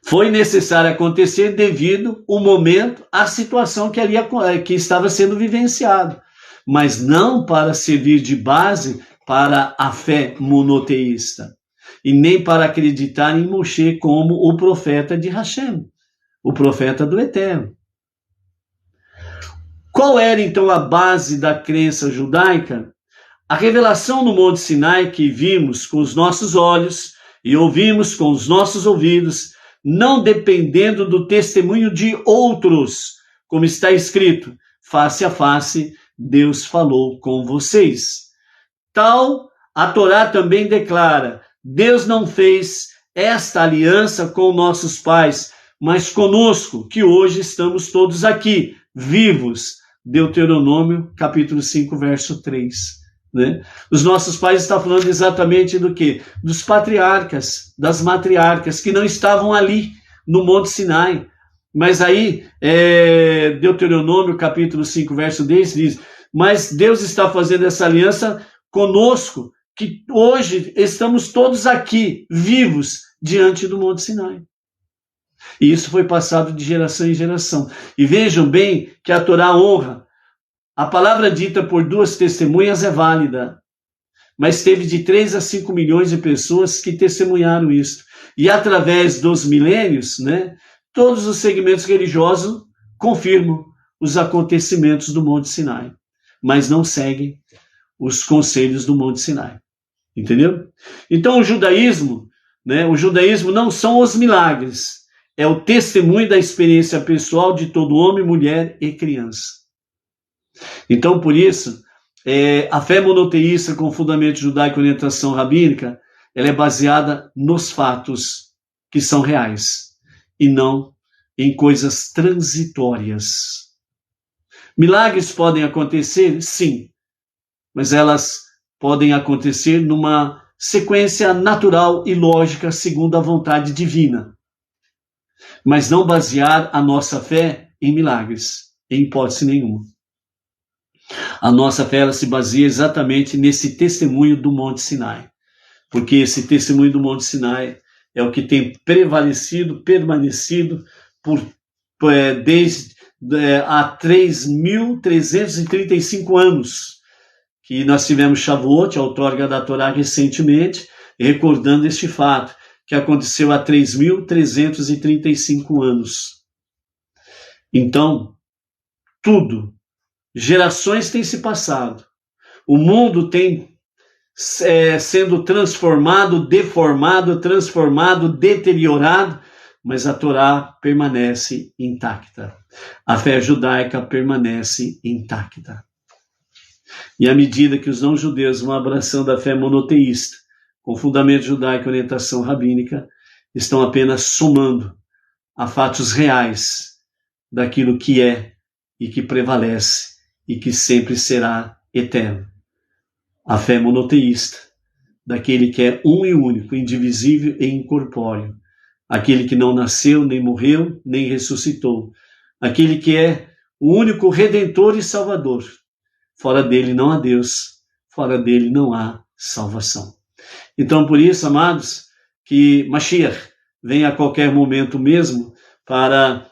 Foi necessário acontecer devido ao momento, à situação que estava sendo vivenciado, mas não para servir de base para a fé monoteísta, e nem para acreditar em Moshe como o profeta de Hashem, o profeta do Eterno. Qual era então a base da crença judaica? A revelação no Monte Sinai que vimos com os nossos olhos e ouvimos com os nossos ouvidos, não dependendo do testemunho de outros, como está escrito, face a face, Deus falou com vocês. Tal, a Torá também declara, Deus não fez esta aliança com nossos pais, mas conosco, que hoje estamos todos aqui, vivos. Deuteronômio, capítulo 5, verso 3. Né? Os nossos pais estão falando exatamente do quê? Dos patriarcas, das matriarcas, que não estavam ali no Monte Sinai. Mas aí, Deuteronômio, capítulo 5, verso 10, diz, mas Deus está fazendo essa aliança conosco, que hoje estamos todos aqui, vivos, diante do Monte Sinai. E isso foi passado de geração em geração. E vejam bem que a Torá honra. A palavra dita por duas testemunhas é válida, mas teve de 3 a 5 milhões de pessoas que testemunharam isso. E através dos milênios, né, todos os segmentos religiosos confirmam os acontecimentos do Monte Sinai, mas não seguem os conselhos do Monte Sinai. Entendeu? Então o judaísmo não são os milagres, é o testemunho da experiência pessoal de todo homem, mulher e criança. Então, por isso, a fé monoteísta com fundamento judaico e orientação rabínica, ela é baseada nos fatos que são reais e não em coisas transitórias. Milagres podem acontecer? Sim, mas elas podem acontecer numa sequência natural e lógica segundo a vontade divina, mas não basear a nossa fé em milagres, em hipótese nenhuma. A nossa fé ela se baseia exatamente nesse testemunho do Monte Sinai, porque esse testemunho do Monte Sinai é o que tem prevalecido, permanecido desde há 3.335 anos, que nós tivemos Shavuot, a outorga da Torá recentemente, recordando este fato, que aconteceu há 3.335 anos. Então, gerações têm se passado, o mundo tem sendo transformado, deformado, transformado, deteriorado, mas a Torá permanece intacta. A fé judaica permanece intacta. E à medida que os não-judeus vão abraçando a fé monoteísta, com fundamento judaico e orientação rabínica, estão apenas somando a fatos reais daquilo que é e que prevalece e que sempre será eterno. A fé monoteísta, daquele que é um e único, indivisível e incorpóreo, aquele que não nasceu, nem morreu, nem ressuscitou, aquele que é o único Redentor e Salvador. Fora dele não há Deus, fora dele não há salvação. Então, por isso, amados, que Mashiach vem a qualquer momento mesmo para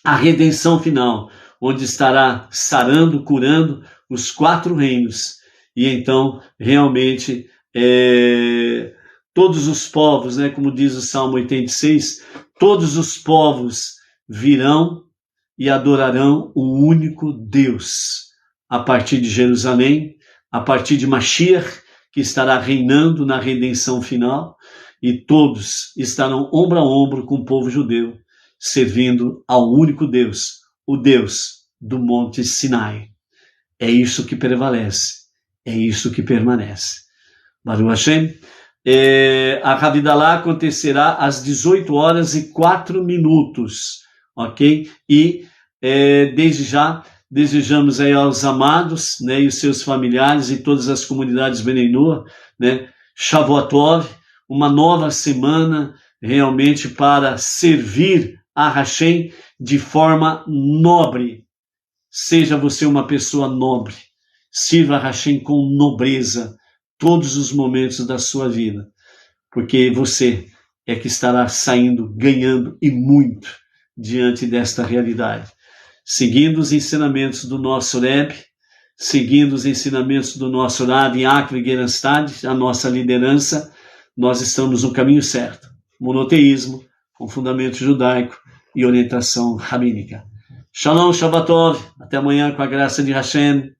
a redenção final, onde estará sarando, curando os 4 reinos. E então, realmente, todos os povos, né, como diz o Salmo 86, todos os povos virão e adorarão o único Deus, a partir de Jerusalém, a partir de Mashiach, que estará reinando na redenção final, e todos estarão ombro a ombro com o povo judeu, servindo ao único Deus, o Deus do Monte Sinai. É isso que prevalece, é isso que permanece. Baruch Hashem. A Havidalah acontecerá às 18h04, ok? E desde já desejamos aí aos amados, né, e os seus familiares e todas as comunidades Bnei Noach, né, Shavuot Tov, uma nova semana realmente para servir a Hashem de forma nobre. Seja você uma pessoa nobre, sirva a Hashem com nobreza todos os momentos da sua vida, porque você é que estará saindo, ganhando e muito diante desta realidade. Seguindo os ensinamentos do nosso Rebbe, seguindo os ensinamentos do nosso Rav Yaakov Gerenstad, a nossa liderança, nós estamos no caminho certo. Monoteísmo, com fundamento judaico e orientação rabínica. Shalom, Shabbat Tov, até amanhã com a graça de Hashem.